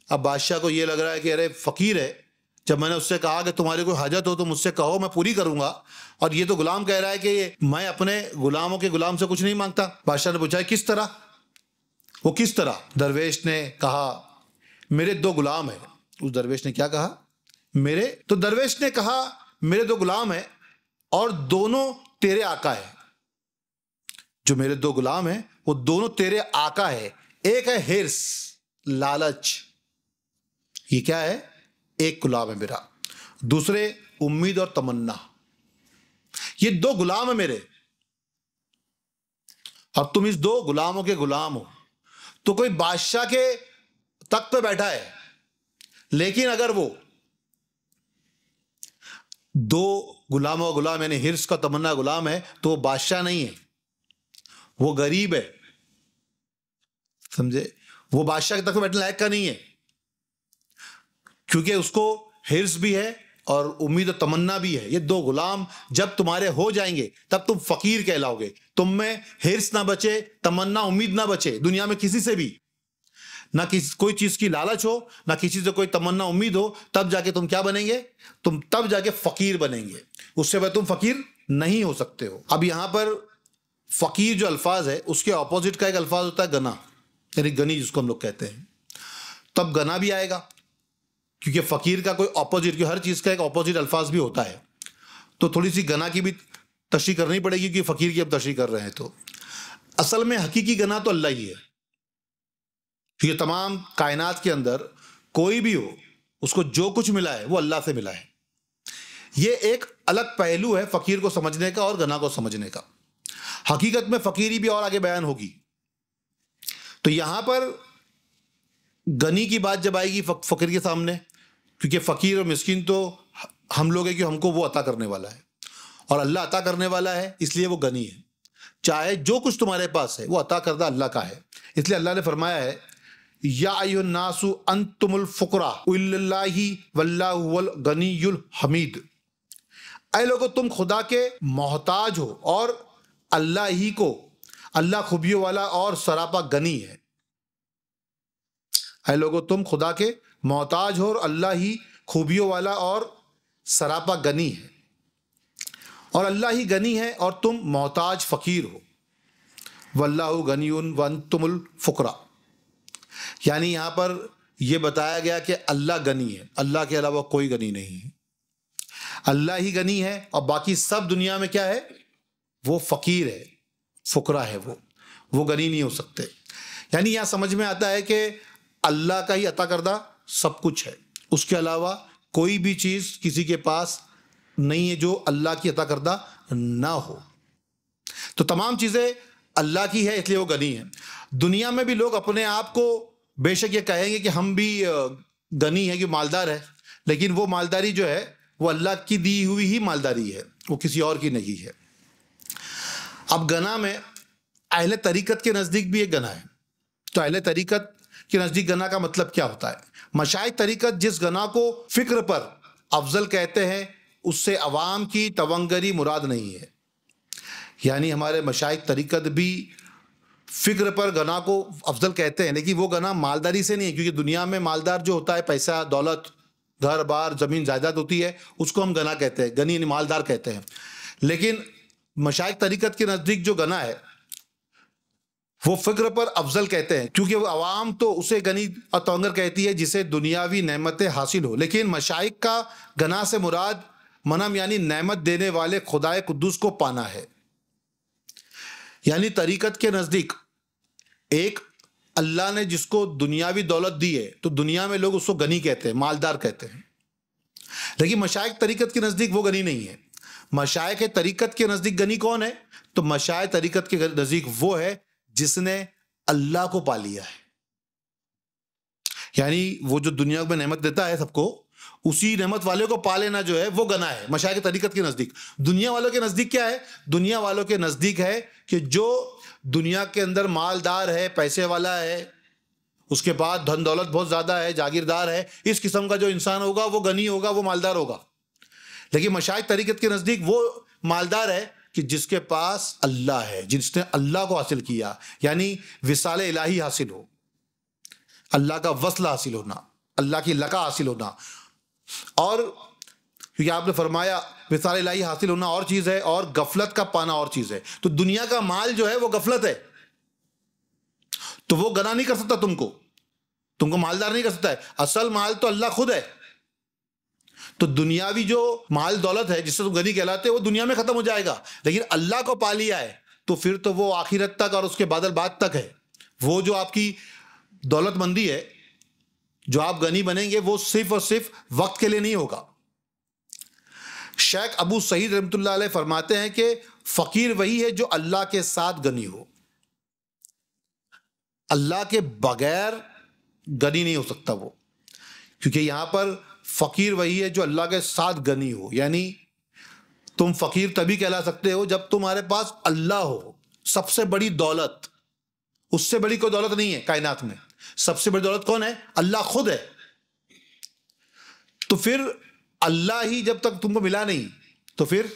अब बादशाह को यह लग रहा है कि अरे फकीर है, जब मैंने उससे कहा कि तुम्हारी कोई हाजत हो तो मुझसे कहो, मैं पूरी करूंगा, और ये तो गुलाम कह रहा है कि मैं अपने गुलामों के गुलाम से कुछ नहीं मांगता। बादशाह ने पूछा, किस तरह? वो किस तरह? दरवेश ने कहा, मेरे दो गुलाम हैं। उस दरवेश ने क्या कहा? मेरे? तो दरवेश ने कहा, मेरे दो गुलाम हैं और दोनों तेरे आका है। जो मेरे दो गुलाम हैं वो दोनों तेरे आका है। एक है हिर्स, लालच, ये क्या है? एक गुलाम है मेरा। दूसरे उम्मीद और तमन्ना, ये दो गुलाम है मेरे। अब तुम इस दो गुलामों के गुलाम हो, तो कोई बादशाह के तख्त पे बैठा है, लेकिन अगर वो दो गुलामों का गुलाम यानी हिर्स का तमन्ना गुलाम है, तो वो बादशाह नहीं है, वो गरीब है, समझे? वो बादशाह के तख्त पे बैठने लायक का नहीं है, क्योंकि उसको हिर्स भी है और उम्मीद और तमन्ना भी है। ये दो गुलाम जब तुम्हारे हो जाएंगे तब तुम फकीर कहलाओगे। तुम में हिर्स ना बचे, तमन्ना उम्मीद ना बचे, दुनिया में किसी से भी ना किसी कोई चीज की लालच हो, ना किसी से कोई तमन्ना उम्मीद हो, तब जाके तुम क्या बनेंगे? तुम तब जाके फकीर बनेंगे, उससे पहले तुम फकीर नहीं हो सकते हो। अब यहां पर फकीर जो अल्फाज है उसके ऑपोजिट का एक अल्फाज होता है गना, यानी गनी जिसको हम लोग कहते हैं। तब गना भी आएगा, क्योंकि फकीर का कोई ऑपोजिट, क्योंकि हर चीज का एक ऑपोजिट अल्फाज भी होता है, तो थोड़ी सी गना की भी तशरीह करनी पड़ेगी, क्योंकि फकीर की अब तशरीह कर रहे हैं। तो असल में हकीकी गना तो अल्लाह ही है, क्योंकि तमाम कायनात के अंदर कोई भी हो, उसको जो कुछ मिला है वो अल्लाह से मिला है। ये एक अलग पहलू है फकीर को समझने का और गना को समझने का। हकीकत में फकीरी भी और आगे बयान होगी। तो यहां पर गनी की बात जब आएगी फकीर के सामने, क्योंकि फकीर और मिस्किन तो हम लोग हैं कि हमको वो अता करने वाला है, और अल्लाह अता करने वाला है, इसलिए वो गनी है। चाहे जो कुछ तुम्हारे पास है वो अता करदा अल्लाह का है। इसलिए अल्लाह ने फरमाया है, या अय्युन्नासु अंतुमुल फुकरा इल्लल्लाहि वल्लाहु हुवल गनियुल हमीद। ऐ लोगो, तुम खुदा के मोहताज हो और अल्लाह ही को, अल्लाह खूबियों वाला और सरापा गनी है। ऐ लोगो, तुम खुदा के मोहताज हो और अल्लाह ही खूबियों वाला और सरापा गनी है, और अल्लाह ही गनी है और तुम मोहताज फकीर हो। वल्लाहु गनियुन व अंतुमुल फुकरा, यानी यहां पर यह बताया गया कि अल्लाह गनी है, अल्लाह के अलावा कोई गनी नहीं है, अल्लाह ही गनी है, और बाकी सब दुनिया में क्या है? वो फकीर है, फुकरा है, वो गनी नहीं हो सकते। यानी यहां समझ में आता है कि अल्लाह का ही अता करदा सब कुछ है, उसके अलावा कोई भी चीज किसी के पास नहीं है जो अल्लाह की अता करदा ना हो। तो तमाम चीजें अल्लाह की है, इसलिए वो गनी है। दुनिया में भी लोग अपने आप को बेशक ये कहेंगे कि हम भी गनी है, कि मालदार है, लेकिन वो मालदारी जो है वो अल्लाह की दी हुई ही मालदारी है, वो किसी और की नहीं है। अब गना में अहले तरीकत के नज़दीक भी एक गना है। तो अहले तरीकत के नज़दीक गना का मतलब क्या होता है? मशाइख तरीकत जिस गना को फिक्र पर अफजल कहते हैं, उससे अवाम की तवंगरी मुराद नहीं है। यानी हमारे मशाइख तरीकत भी फिक्र पर गना को अफजल कहते हैं, लेकिन वो गना मालदारी से नहीं है, क्योंकि दुनिया में मालदार जो होता है, पैसा दौलत घर बार जमीन जायदाद होती है, उसको हम गना कहते हैं, गनी यानी मालदार कहते हैं। लेकिन मशाइख तरीकत के नज़दीक जो गना है वो फिक्र पर अफजल कहते हैं, क्योंकि वो अवाम तो उसे गनी और तोंगर कहती है जिसे दुनियावी नेमतें हासिल हो। लेकिन मशाइख का गना से मुराद मनम यानी नेमत देने वाले खुदाए कुद्दूस को पाना है। यानी तरीकत के नज़दीक एक अल्लाह ने जिसको दुनियावी दौलत दी है तो दुनिया में लोग उसको गनी कहते हैं, मालदार कहते हैं। लेकिन मशाइख तरीकत के नज़दीक वो गनी नहीं है। मशाइख तरीकत के नज़दीक गनी कौन है? तो मशाइख तरीकत के नज़दीक वो है जिसने अल्लाह को पा लिया है। यानी वो जो दुनिया में नेमत देता है सबको, उसी नेमत वाले को पा लेना जो है वो गना है मशाइख तरीकत के नज़दीक। दुनिया वालों के नज़दीक क्या है? दुनिया वालों के नज़दीक है कि जो दुनिया के अंदर मालदार है, पैसे वाला है, उसके बाद धन दौलत बहुत ज़्यादा है, जागीरदार है, इस किस्म का जो इंसान होगा वो गनी होगा, वो मालदार होगा। लेकिन मशाइख तरीकत के नज़दीक वो मालदार है कि जिसके पास अल्लाह है, जिसने अल्लाह को हासिल किया, यानी विसाल इलाही हासिल हो, अल्लाह का वस्ल हासिल होना, अल्लाह की लका हासिल होना। और क्योंकि आपने फरमाया विसाल इलाही हासिल होना और चीज़ है और गफलत का पाना और चीज़ है। तो दुनिया का माल जो है वो गफलत है, तो वो गना नहीं कर सकता, तुमको मालदार नहीं कर सकता है। असल माल तो अल्लाह खुद है। तो दुनियावी जो माल दौलत है जिससे तुम गनी कहलाते हो वो दुनिया में खत्म हो जाएगा। लेकिन अल्लाह को पा लिया है तो फिर तो वो आखिरत तक और उसके बादल बाद तक है। वो जो आपकी दौलतमंदी है, जो आप गनी बनेंगे, वो सिर्फ और सिर्फ वक्त के लिए नहीं होगा। शेख अबू सईद रहमतुल्लाह अलैह फरमाते हैं कि फकीर वही है जो अल्लाह के साथ गनी हो, अल्लाह के बगैर गनी नहीं हो सकता वो। क्योंकि यहां पर फकीर वही है जो अल्लाह के साथ गनी हो, यानी तुम फकीर तभी कहला सकते हो जब तुम्हारे पास अल्लाह हो। सबसे बड़ी दौलत, उससे बड़ी कोई दौलत नहीं है कायनात में। सबसे बड़ी दौलत कौन है? अल्लाह खुद है। तो फिर अल्लाह ही जब तक तुमको मिला नहीं तो फिर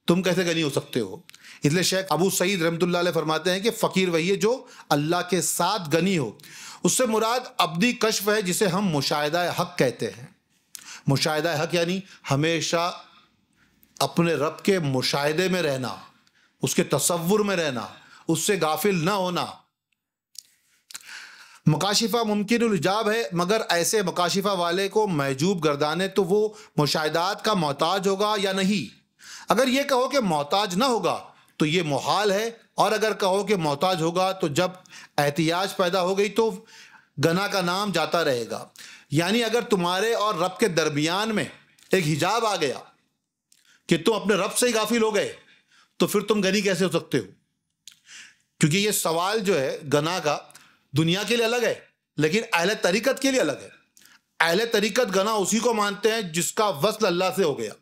तुम कैसे गनी हो सकते हो? इसलिए शेख अबू सईद रहमतुल्लाह अलैह फरमाते हैं कि फकीर वही है जो अल्लाह के साथ गनी हो। उससे मुराद अब्दी कश्फ है जिसे हम मुशाहिदा हक कहते हैं। मुशाहिदा हक यानी हमेशा अपने रब के मुशाहिदे में रहना, उसके तसव्वुर में रहना, उससे गाफिल ना होना। मुकाशिफा मुमकिन इजाब है, मगर ऐसे मुकाशिफा वाले को महजूब गर्दाने तो वो मुशाहिदात का मोहताज होगा या नहीं। अगर ये कहो कि मोहताज ना होगा तो ये मुहाल है, और अगर कहो कि मोहताज होगा तो जब एहतियाज पैदा हो गई तो गना का नाम जाता रहेगा। यानी अगर तुम्हारे और रब के दरमियान में एक हिजाब आ गया कि तुम अपने रब से ही गाफिल हो गए तो फिर तुम गनी कैसे हो सकते हो? क्योंकि ये सवाल जो है गना का दुनिया के लिए अलग है, लेकिन अहले तरीकत के लिए अलग है। अहले तरीकत गना उसी को मानते हैं जिसका वस्ल अल्लाह से हो गया,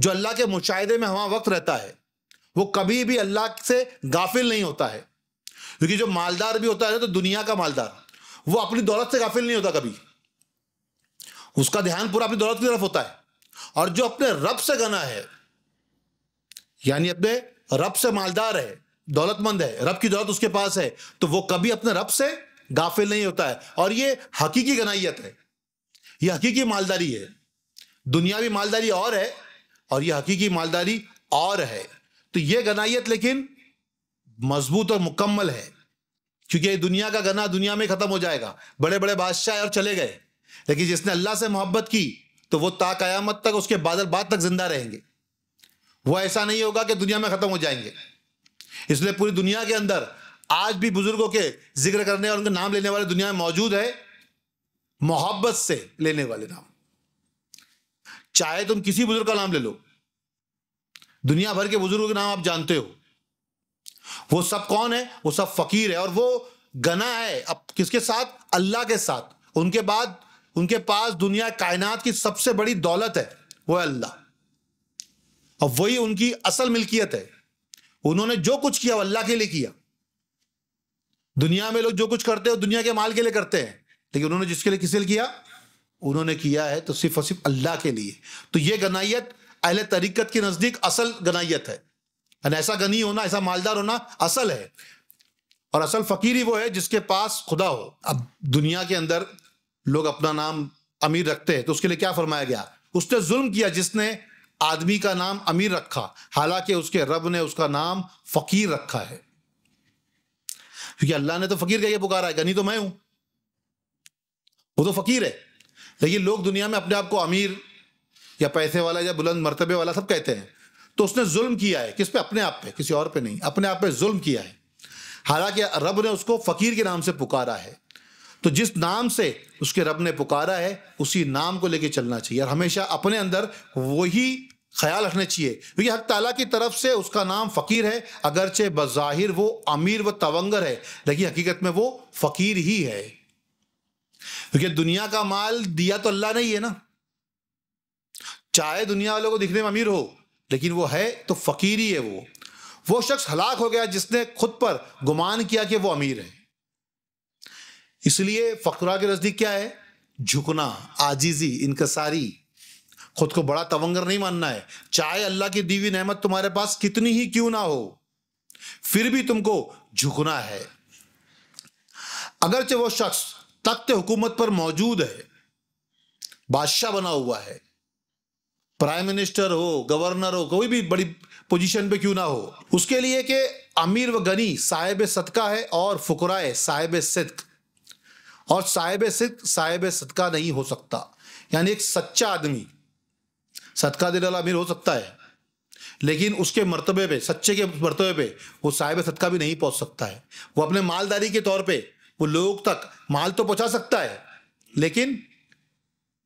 जो अल्लाह के मुशाहिदे में हमा वक्त रहता है, वो कभी भी अल्लाह से गाफिल नहीं होता है। क्योंकि जो मालदार भी होता है तो दुनिया का मालदार, वो अपनी दौलत से गाफिल नहीं होता कभी, उसका ध्यान पूरा अपनी दौलत की तरफ होता है। और जो अपने रब से गना है, यानी अपने रब से मालदार है, दौलतमंद है, रब की दौलत उसके पास है, तो वो कभी अपने रब से गाफिल नहीं होता है। और ये हकीकी गनाइयत है, ये हकीकी मालदारी है। दुनियावी मालदारी और है और ये हकीकी मालदारी और है। तो ये गनाइयत लेकिन मजबूत और मुकम्मल है, क्योंकि ये दुनिया का गना दुनिया में खत्म हो जाएगा। बड़े बड़े बादशाह और चले गए, लेकिन जिसने अल्लाह से मोहब्बत की तो वो ता कयामत तक, उसके बाद तक जिंदा रहेंगे। वो ऐसा नहीं होगा कि दुनिया में खत्म हो जाएंगे। इसलिए पूरी दुनिया के अंदर आज भी बुजुर्गों के जिक्र करने और उनके नाम लेने वाले दुनिया में मौजूद है, मोहब्बत से लेने वाले नाम। चाहे तुम किसी बुजुर्ग का नाम ले लो, दुनिया भर के बुजुर्गों के नाम आप जानते हो, वो सब कौन है? वो सब फकीर है। और वो गना है अब किसके साथ? अल्लाह के साथ। उनके बाद उनके पास दुनिया कायनात की सबसे बड़ी दौलत है, वो है अल्लाह, और वही उनकी असल मिल्कियत है। उन्होंने जो कुछ किया वो अल्लाह के लिए किया। दुनिया में लोग जो कुछ करते हैं वो दुनिया के माल के लिए करते हैं, लेकिन उन्होंने जिसके लिए किसी लिए किया, उन्होंने किया है तो सिर्फ और सिर्फ अल्लाह के लिए। तो ये गनाइयत अहले तरीकत के नजदीक असल गनाइयत है। ऐसा गनी होना, ऐसा मालदार होना असल है। और असल फकीर ही वो है जिसके पास खुदा हो। अब दुनिया के अंदर लोग अपना नाम अमीर रखते हैं, तो उसके लिए क्या फरमाया गया? उसने जुल्म किया जिसने आदमी का नाम अमीर रखा, हालांकि उसके रब ने उसका नाम फकीर रखा है। क्योंकि अल्लाह ने तो फकीर कह के पुकारा है, गनी तो मैं हूं, वो तो फकीर है। लेकिन लोग दुनिया में अपने आप को अमीर या पैसे वाला या बुलंद मर्तबे वाला सब कहते हैं। तो उसने जुल्म किया है, किस पे? अपने आप पे, किसी और पे नहीं, अपने आप पे जुल्म किया है। हालांकि रब ने उसको फकीर के नाम से पुकारा है। तो जिस नाम से उसके रब ने पुकारा है उसी नाम को लेके चलना चाहिए, और हमेशा अपने अंदर वही ख्याल रखना चाहिए। क्योंकि हक ताला की तरफ से उसका नाम फकीर है, अगरचे बज़ाहिर वो अमीर व तवंगर है, लेकिन हकीकत में वो फकीर ही है। क्योंकि दुनिया का माल दिया तो अल्लाह ने ही है ना। चाहे दुनिया वालों को दिखने में अमीर हो, लेकिन वो है तो फकीर ही है। वो शख्स हलाक हो गया जिसने खुद पर गुमान किया कि वो अमीर है। इसलिए फकरा के नजदीक क्या है? झुकना, आजीजी, इनकसारी, खुद को बड़ा तवंगर नहीं मानना है। चाहे अल्लाह की दी हुई नेमत तुम्हारे पास कितनी ही क्यों ना हो, फिर भी तुमको झुकना है। अगरचे वो शख्स तख्त हुकूमत पर मौजूद है, बादशाह बना हुआ है, प्राइम मिनिस्टर हो, गवर्नर हो, कोई भी बड़ी पोजीशन पे क्यों ना हो, उसके लिए कि अमीर व गनी साहिब सदका है और फुकराए साहिब सिद्क। और साहिब सिद्क साहिब सदका नहीं हो सकता। यानी एक सच्चा आदमी सदका देने वाला अमीर हो सकता है, लेकिन उसके मर्तबे पे, सच्चे के मर्तबे पे वो साहिब सदका भी नहीं पहुंच सकता है। वो अपने मालदारी के तौर पे वो लोग तक माल तो पहुंचा सकता है, लेकिन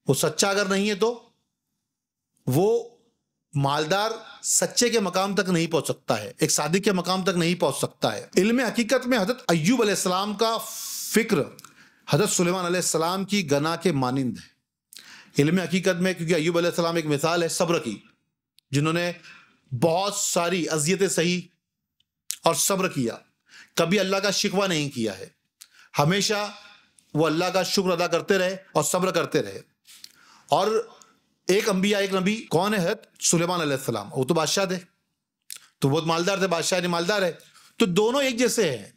वो सच्चा अगर नहीं है तो वो मालदार सच्चे के मकाम तक नहीं पहुंच सकता है, एक सादिक के मकाम तक नहीं पहुंच सकता है। इल्म हकीकत में हजरत अय्यूब अलैहिस्सलाम का फिक्र हजरत सुलेमान अलैहिस्सलाम की गना के मानिंद है। इल्म हकीकत में, क्योंकि अय्यूब अलैहिस्सलाम एक मिसाल है सब्र की, जिन्होंने बहुत सारी अजियतें सही और सब्र किया, कभी अल्लाह का शिकवा नहीं किया है, हमेशा वो अल्लाह का शुक्र अदा करते रहे और सब्र करते रहे। और एक अंबिया, एक नबी कौन है? हजरत सुलेमान अलैहिस्सलाम। वो तो बादशाह थे, तो बहुत मालदार थे, बादशाह नहीं मालदार है, तो दोनों एक जैसे हैं।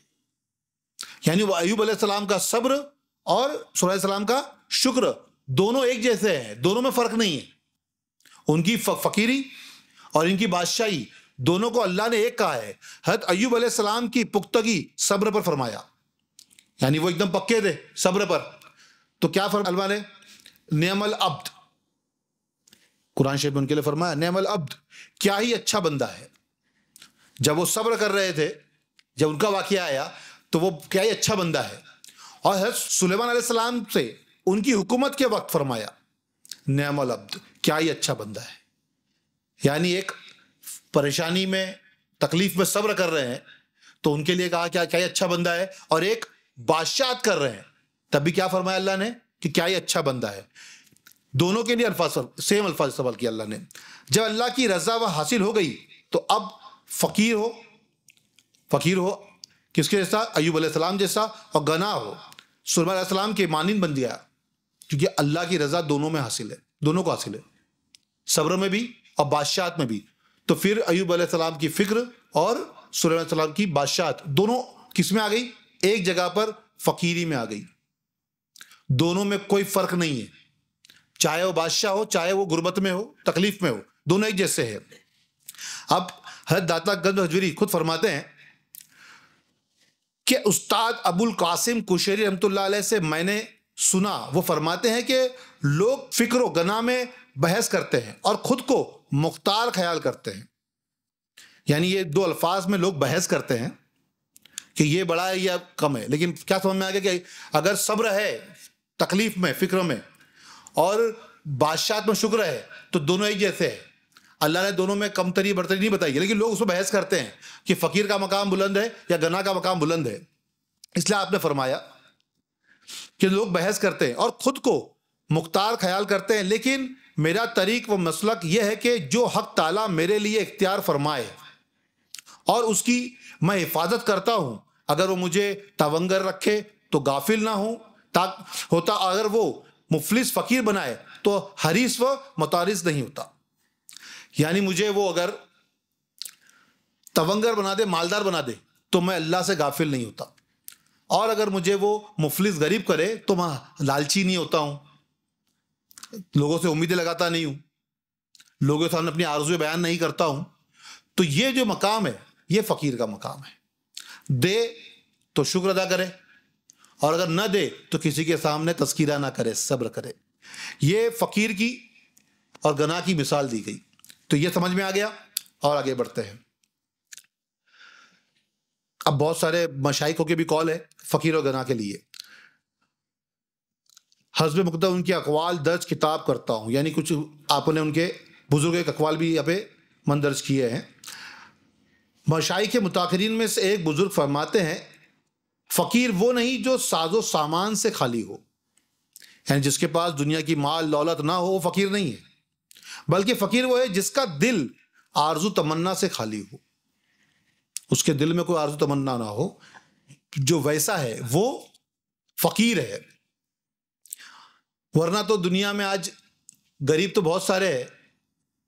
यानी वो अय्यूब अलैहिस्सलाम का सब्र और सुलेमान अलैहिस्सलाम का शुक्र दोनों एक जैसे हैं, दोनों में फर्क नहीं है। उनकी फकीरी और इनकी बादशाही दोनों को अल्लाह ने एक कहा है। हजरत अय्यूब अलैहिस्सलाम की पुख्तगी सब्र पर फरमाया, यानी वो एकदम पक्के थे सब्र पर। तो क्या फरमाया ने? नेमल अब्द, कुरान शरीफ में उनके लिए फरमाया नेमल अब्द, क्या ही अच्छा बंदा है। जब वो सब्र कर रहे थे, जब उनका वाकया आया तो वो क्या ही अच्छा बंदा है। और हजरत सुलेमान अलैहिस्सलाम से उनकी हुकूमत के वक्त फरमाया नेमल अब्द, क्या ही अच्छा बंदा है। यानी एक परेशानी में, तकलीफ में सब्र कर रहे हैं तो उनके लिए कहा क्या ही अच्छा बंदा है, और एक बादशाहत कर रहे हैं तब भी क्या फरमाया अल्लाह ने कि क्या ही अच्छा बंदा है। दोनों के लिए अल्फाज, सेम अल्फाज इस्तेमाल किया अल्लाह ने। जब अल्लाह की रजा व हासिल हो गई तो अब फकीर हो किसके जैसा? अय्यूब अलैहिस्सलाम जैसा, और गना हो सुलेमान अलैहिस्सलाम के मानिंद बन गया। क्योंकि अल्लाह की रजा दोनों में हासिल है, दोनों को हासिल है, सब्र में भी और बादशाहत में भी। तो फिर अय्यूब अलैहिस्सलाम की फिक्र और सुलेमान अलैहिस्सलाम की बादशाहत दोनों किस में आ गई? एक जगह पर फकीरी में आ गई। दोनों में कोई फर्क नहीं है, चाहे वो बादशाह हो, चाहे वो गुर्बत में हो, तकलीफ में हो, दोनों एक जैसे हैं। अब हजरत दाता गंज हजवी खुद फरमाते हैं कि उस्ताद अबुल कासिम कुशैरी रहमतुल्लाह अलैह से मैंने सुना, वो फरमाते हैं कि लोग फिक्र व गना में बहस करते हैं और खुद को मुख्तार ख्याल करते हैं। यानी ये दो अल्फाज में लोग बहस करते हैं कि ये बड़ा है या कम है, लेकिन क्या समझ में आ गया कि अगर सब्र है तकलीफ में, फिक्र में, और बादशाहत में शुक्र है, तो दोनों एक जैसे हैं। अल्लाह ने दोनों में कमतरी बरतरी नहीं बताई है, लेकिन लोग उसमें बहस करते हैं कि फकीर का मकाम बुलंद है या गना का मकाम बुलंद है। इसलिए आपने फरमाया कि लोग बहस करते हैं और खुद को मुख्तार ख्याल करते हैं, लेकिन मेरा तरीक व मसलक यह है कि जो हक ताला मेरे लिए इख्तियार फरमाए और उसकी मैं हिफाजत करता हूं, अगर वो मुझे तवंगर रखे तो गाफिल ना होता, अगर वो मुफलिस फकीर बनाए तो हरीस व मुतारिस नहीं होता। यानी मुझे वो अगर तवंगर बना दे, मालदार बना दे, तो मैं अल्लाह से गाफिल नहीं होता। और अगर मुझे वो मुफलिस गरीब करे तो मैं लालची नहीं होता हूं, लोगों से उम्मीदें लगाता नहीं हूं, लोगों के सामने अपनी आरज़ू बयान नहीं करता हूं। तो ये जो मकाम है ये फकीर का मकाम है। दे तो शुक्र अदा करे, और अगर न दे तो किसी के सामने तस्कीरा ना करे, सब्र करे। ये फकीर की और गना की मिसाल दी गई। तो ये समझ में आ गया, और आगे बढ़ते हैं। अब बहुत सारे मशाइखों के भी कॉल है फकीर और गना के लिए। हस्ब मुक़द्दर उनके अक़वाल दर्ज किताब करता हूं, यानी कुछ आपने उनके बुजुर्ग के अक़वाल भी यहाँ पे मन दर्ज किए हैं। मशाइख के मुताखिरीन में से एक बुजुर्ग फरमाते हैं, फकीर वो नहीं जो साजो सामान से खाली हो, यानी जिसके पास दुनिया की माल दौलत ना हो वो फकीर नहीं है, बल्कि फकीर वो है जिसका दिल आरजू तमन्ना से खाली हो, उसके दिल में कोई आरजू तमन्ना ना हो, जो वैसा है वो फकीर है। वरना तो दुनिया में आज गरीब तो बहुत सारे हैं,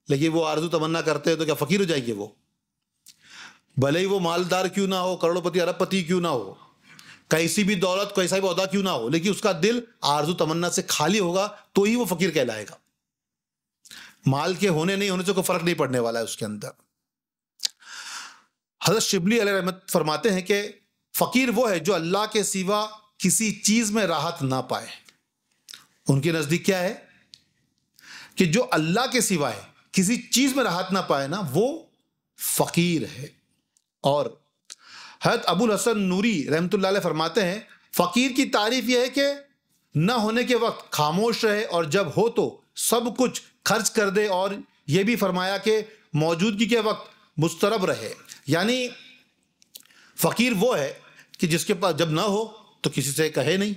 लेकिन वो आरजू तमन्ना करते हैं तो क्या फकीर हो जाएंगे वो? भले ही वो मालदार क्यों ना हो, करोड़पति अरबपति क्यों ना हो, कैसी भी दौलत कैसा भी ओहदा क्यों ना हो, लेकिन उसका दिल आरजू तमन्ना से खाली होगा तो ही वो फकीर कहलाएगा। माल के होने नहीं होने से कोई फर्क नहीं पड़ने वाला है उसके अंदर। हज़रत शिबली अलैहि रहमत फरमाते हैं कि फकीर वो है जो अल्लाह के सिवा किसी चीज में राहत ना पाए। उनके नजदीक क्या है कि जो अल्लाह के सिवाय किसी चीज में राहत ना पाए ना, वो फकीर है। और हज़रत अबुल हसन नूरी रहमतुल्लाह अलैह फरमाते हैं, फकीर की तारीफ यह है कि न होने के वक्त खामोश रहे और जब हो तो सब कुछ खर्च कर दे, और यह भी फरमाया कि मौजूदगी के वक्त मुस्तरब रहे। यानी फकीर वो है कि जिसके पास जब ना हो तो किसी से कहे नहीं,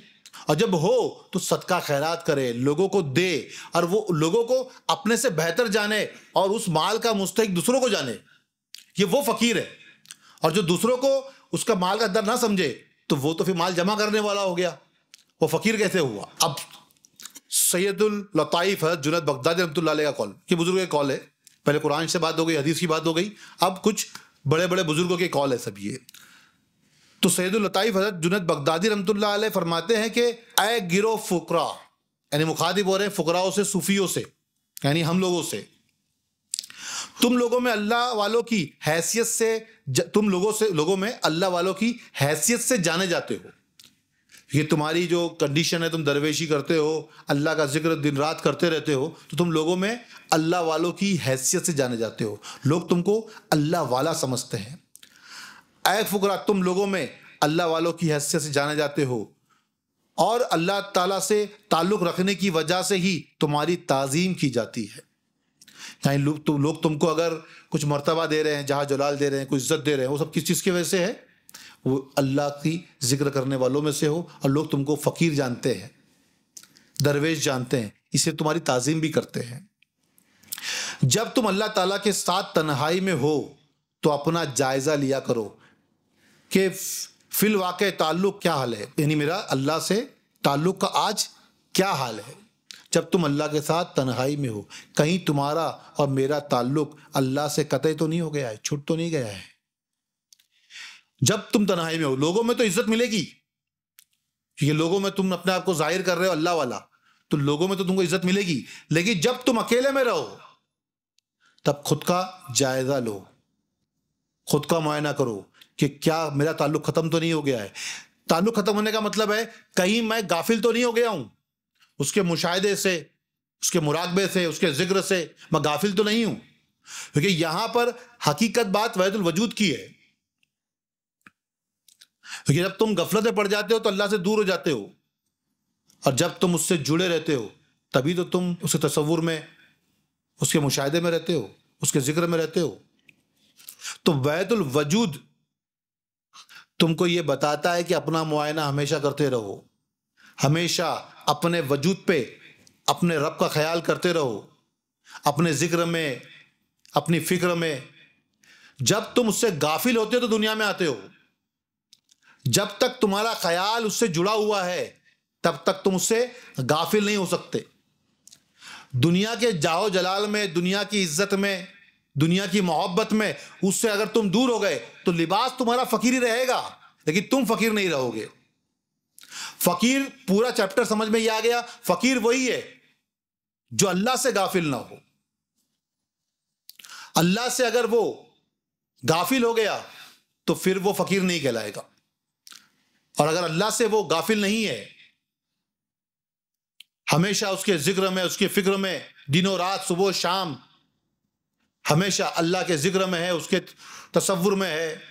और जब हो तो सदका खैरात करे, लोगों को दे, और वो लोगों को अपने से बेहतर जाने और उस माल का मुस्तहिक दूसरों को जाने, ये वो फकीर है। और जो दूसरों को उसका माल का दर ना समझे तो वो तो फिर माल जमा करने वाला हो गया, वो फकीर कैसे हुआ? अब सैयदुल लताइफ है जुनैद बगदादी रहमतुल्लाह अलैह का कॉल, कि बुजुर्ग के कॉल है। पहले कुरान से बात हो गई, हदीस की बात हो गई, अब कुछ बड़े बड़े बुजुर्गों के कॉल है सब ये। तो सैयदुल लताइफ हज़रत जुनैद बगदादी रहमतुल्लाह अलैह फरमाते हैं कि ऐ गिरो फुकरा, यानी मुखातिब हो रहे हैं फुकराओं से, सूफियों से, यानी हम लोगों से, तुम लोगों में अल्लाह वालों की हैसियत से लोगों में अल्लाह वालों की हैसियत से जाने जाते हो। ये तुम्हारी जो कंडीशन है, तुम दरवेशी करते हो, अल्लाह का जिक्र दिन रात करते रहते हो, तो तुम लोगों में अल्लाह वालों की हैसियत से जाने जाते हो, लोग तुमको अल्लाह वाला समझते हैं। ऐ फुकरा, तुम लोगों में अल्लाह वालों की हैसियत से जाने जाते हो, और अल्लाह ताला से ताल्लुक़ रखने की वजह से ही तुम्हारी ताज़ीम की जाती है। यानी लोग तुमको अगर कुछ मर्तबा दे रहे हैं, जहाँ जलाल दे रहे हैं, कुछ इज्जत दे रहे हैं, वो सब किस चीज़ की वजह से है? वो अल्लाह की जिक्र करने वालों में से हो, और लोग तुमको फ़कीर जानते हैं, दरवेश जानते हैं, इसे तुम्हारी ताज़ीम भी करते हैं। जब तुम अल्लाह ताला के साथ तन्हाई में हो तो अपना जायज़ा लिया करो कि फिल वाक़े ताल्लुक़ क्या हाल है, यानी मेरा अल्लाह से ताल्लुक़ का आज क्या हाल है। जब तुम अल्लाह के साथ तन्हाई में हो, कहीं तुम्हारा और मेरा ताल्लुक़ अल्लाह से कतई तो नहीं हो गया है, छूट तो नहीं गया है। जब तुम तन्हाई में हो, लोगों में तो इज्जत मिलेगी, ये लोगों में तुम अपने आप को जाहिर कर रहे हो अल्लाह वाला, तो लोगों में तो तुमको इज्जत मिलेगी, लेकिन जब तुम अकेले में रहो तब खुद का जायजा लो, खुद का मुआयना करो कि क्या मेरा ताल्लुक खत्म तो नहीं हो गया है। ताल्लुक खत्म होने का मतलब है कहीं मैं गाफिल तो नहीं हो गया हूं, उसके मुशाहिदे से, उसके मुराकबे से, उसके जिक्र से मैं गाफिल तो नहीं हूं। क्योंकि यहां पर हकीकत बात वहदुल वजूद की है। क्योंकि जब तुम गफलत में पड़ जाते हो तो अल्लाह से दूर हो जाते हो, और जब तुम उससे जुड़े रहते हो तभी तो तुम उसके तसव्वुर में, उसके मुशाहिदे में रहते हो, उसके जिक्र में रहते हो। तो वहदुल वजूद तुमको ये बताता है कि अपना मुआयना हमेशा करते रहो, हमेशा अपने वजूद पे अपने रब का ख्याल करते रहो, अपने जिक्र में, अपनी फिक्र में। जब तुम उससे गाफिल होते हो तो दुनिया में आते हो, जब तक तुम्हारा ख्याल उससे जुड़ा हुआ है तब तक तुम उससे गाफिल नहीं हो सकते। दुनिया के जाओ जलाल में, दुनिया की इज्जत में, दुनिया की मोहब्बत में उससे अगर तुम दूर हो गए तो लिबास तुम्हारा फकीरी रहेगा, लेकिन तुम फकीर नहीं रहोगे। फकीर, पूरा चैप्टर समझ में ये आ गया, फकीर वही है जो अल्लाह से गाफिल ना हो। अल्लाह से अगर वो गाफिल हो गया तो फिर वो फकीर नहीं कहलाएगा। और अगर अल्लाह से वो गाफिल नहीं है, हमेशा उसके जिक्र में, उसके फिक्र में, दिनों रात, सुबह शाम, हमेशा अल्लाह के जिक्र में है, उसके तसव्वुर में है,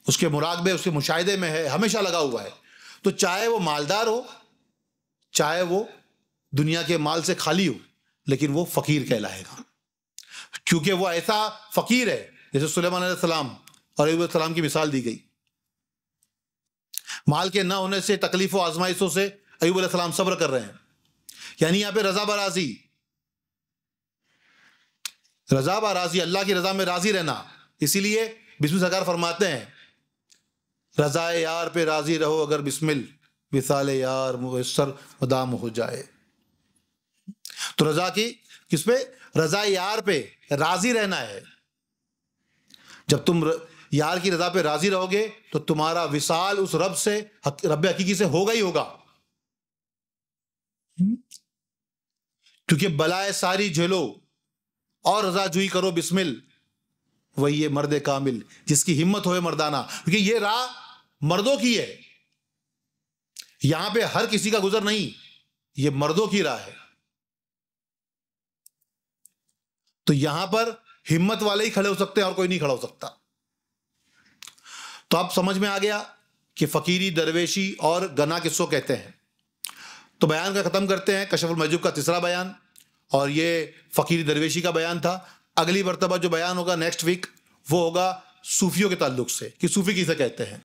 उसके मुराकबे, उसके मुशाहिदे में है, हमेशा लगा हुआ है, तो चाहे वो मालदार हो, चाहे वो दुनिया के माल से खाली हो, लेकिन वो फकीर कहलाएगा। क्योंकि वो ऐसा फकीर है जैसे सुलेमान अलैहिस्सलाम और अय्यूब अलैहिस्सलाम की मिसाल दी गई। माल के न होने से, तकलीफों आजमाइशों से अय्यूब अलैहिस्सलाम सब्र कर रहे हैं। यानी यहां पे रजा बराजी, रजा बराजी, अल्लाह की रजा में राजी रहना। इसीलिए बिस्मिल सरकार फरमाते हैं, रजाए यार पे राजी रहो अगर बिस्मिल विसाले यार मुयस्सर मदाम हो जाए। तो रजा की किस पे? रजाए यार पे राजी रहना है। जब तुम यार की रजा पे राजी रहोगे तो तुम्हारा विसाल उस रब से, रब हकीकी से होगा ही होगा। क्योंकि बलाए सारी झेलो और रजा जुई करो बिस्मिल, वही ये मर्द कामिल जिसकी हिम्मत होए मर्दाना। क्योंकि ये राह मर्दों की है, यहां पे हर किसी का गुजर नहीं, ये मर्दों की राह है। तो यहां पर हिम्मत वाले ही खड़े हो सकते हैं और कोई नहीं खड़ा हो सकता। तो अब समझ में आ गया कि फकीरी, दरवेशी और गना किसको कहते हैं। तो बयान का खत्म करते हैं, कशफुल महजूब का तीसरा बयान, और ये फकीरी दरवेशी का बयान था। अगली मर्तबा जो बयान होगा नेक्स्ट वीक, वो होगा सूफियों के ताल्लुक से, कि सूफी किसे कहते हैं।